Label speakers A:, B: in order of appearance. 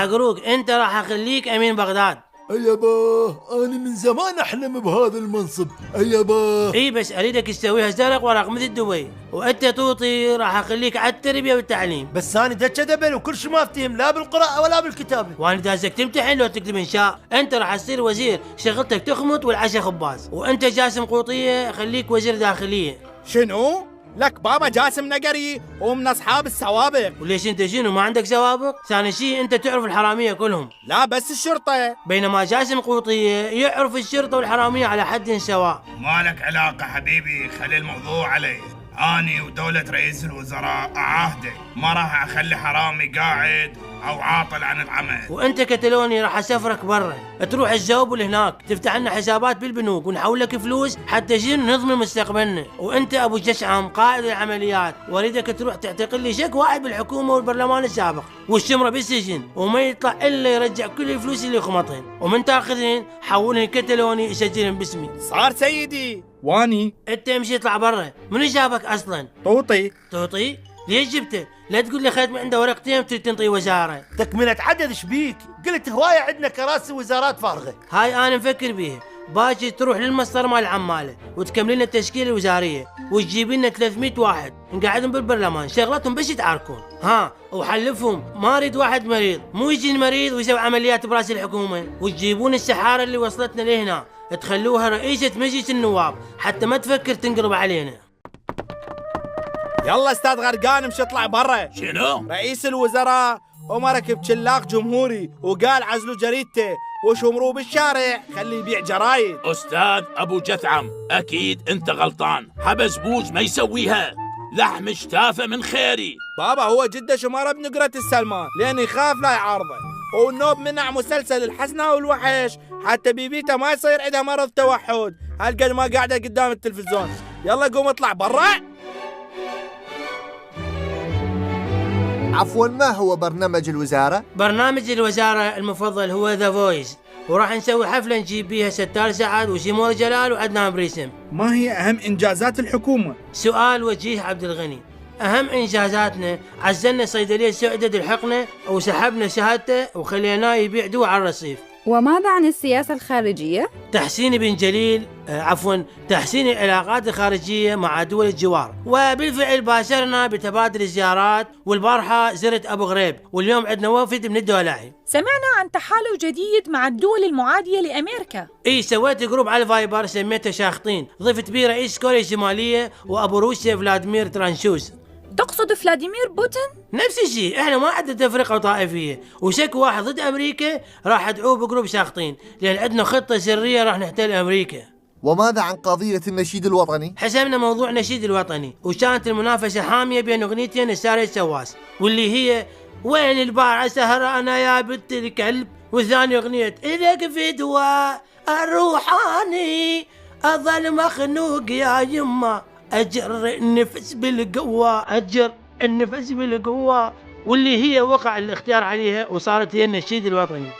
A: عقروق انت راح اخليك امين بغداد.
B: يابا انا من زمان احلم بهذا المنصب يابا.
A: اي بس اريدك تسويها زرق ورق مثل دبي، وانت طوطي راح اخليك على التربيه والتعليم.
B: بس انا دكه دبل وكل شيء ما افتهم لا بالقراءه ولا بالكتابه.
A: وانا دازك تمتحن لو تكتب انشاء. انت راح تصير وزير، شغلتك تخمط والعشاء خباز. وانت جاسم قوطيه خليك وزير داخليه.
C: شنو؟ لك بابا جاسم نقري ومن اصحاب السوابق.
A: وليش انت شنو ما عندك سوابق؟ ثاني شيء انت تعرف الحراميه كلهم.
C: لا بس الشرطة.
A: بينما جاسم قوطيه يعرف الشرطه والحراميه على حد سواء.
D: ما لك علاقة حبيبي، خلي الموضوع علي. اني ودولة رئيس الوزراء اعاهدك ما راح اخلي حرامي قاعد او عاطل عن العمل.
A: وانت كتالوني راح اسافرك برا، تروح الزوبل هناك تفتح لنا حسابات بالبنوك ونحول لك فلوس حتى شنو نضمن مستقبلنا. وانت ابو جشعم قائد العمليات، واريدك تروح تعتقل لي شك واحد بالحكومه والبرلمان السابق والشمره بالسجن، وما يطلع الا يرجع كل الفلوس اللي خمطهن، ومن تاخذهن حولهن كتالوني يسجلهن باسمي.
C: صار سيدي. واني
A: انت امشي اطلع برا. من جابك اصلا؟
C: طوطي.
A: طوطي؟ ليش جبته؟ لا تقول لي خدت من عنده ورقتين وتريد تنطي وزاره.
B: تكملة عدد شبيك؟ قلت هواية عندنا كراسي وزارات فارغة.
A: هاي انا مفكر بيها. باجي تروح للمصدر مال العماله وتكمل لنا التشكيله الوزاريه وتجيب لنا 300 واحد نقعدهم بالبرلمان شغلتهم بس يتعاركون. ها وحلفهم ما اريد واحد مريض، مو يجي المريض ويسوي عمليات براس الحكومه. وتجيبون السحاره اللي وصلتنا لهنا تخلوها رئيسه مجلس النواب حتى ما تفكر تنقرب علينا.
C: يلا استاذ غرقان مش اطلع برا.
D: شنو؟
C: رئيس الوزراء وما ركب شلاق جمهوري وقال عزلوا جريدته وشمروه بالشارع خليه يبيع جرايد.
E: أستاذ أبو جثعم أكيد أنت غلطان، حبس بوز ما يسويها، لحم شتافة من خيري.
C: بابا هو جده شمارة بنقرة السلمان لأن يخاف لا يعارضه، والنوب منع مسلسل الحسنة والوحش حتى بيبيته ما يصير عندها مرض توحد هالقد ما قاعدة قدام التلفزيون. يلا قوم اطلع برا.
F: عفوا ما هو برنامج الوزارة؟
A: برنامج الوزاره المفضل هو ذا فويس، وراح نسوي حفله نجيب بيها ستار سعد وسيمور جلال وعدنان بريسم.
C: ما هي أهم إنجازات الحكومة؟
A: سؤال وجيه عبد الغني. اهم انجازاتنا عزلنا صيدليه سعدد الحقنه وسحبنا شهادته وخليناه يبيع دواء على الرصيف.
G: وماذا عن السياسة الخارجية؟
A: تحسين بن جليل تحسين العلاقات الخارجية مع دول الجوار، وبالفعل باشرنا بتبادل الزيارات، والبارحة زرت أبو غريب، واليوم عندنا وفد من الدولاعي.
H: سمعنا عن تحالف جديد مع الدول المعادية لأمريكا.
A: سويت جروب على الفايبر سميته شاخطين، ضفت بيه رئيس كوريا الشمالية وأبو روسيا فلاديمير ترانشوس.
H: تقصد فلاديمير بوتين؟
A: نفس الشيء، احنا ما عندنا تفرقة طائفية، وشك واحد ضد امريكا راح ادعوه بجروب شاخطين، لان عندنا خطة سرية راح نحتل امريكا.
F: وماذا عن قضية النشيد الوطني؟
A: حسمنا موضوع النشيد الوطني، وكانت المنافسة حامية بين اغنيتين لسارة السواس، واللي هي وين البارعة سهرانة يا بنت الكلب، والثانية اغنية إلك في دواء الروحاني اظل مخنوق يا يما أجر النفس بالقوة، أجر النفس بالقوة، واللي هي وقع الاختيار عليها وصارت هي النشيد الوطني.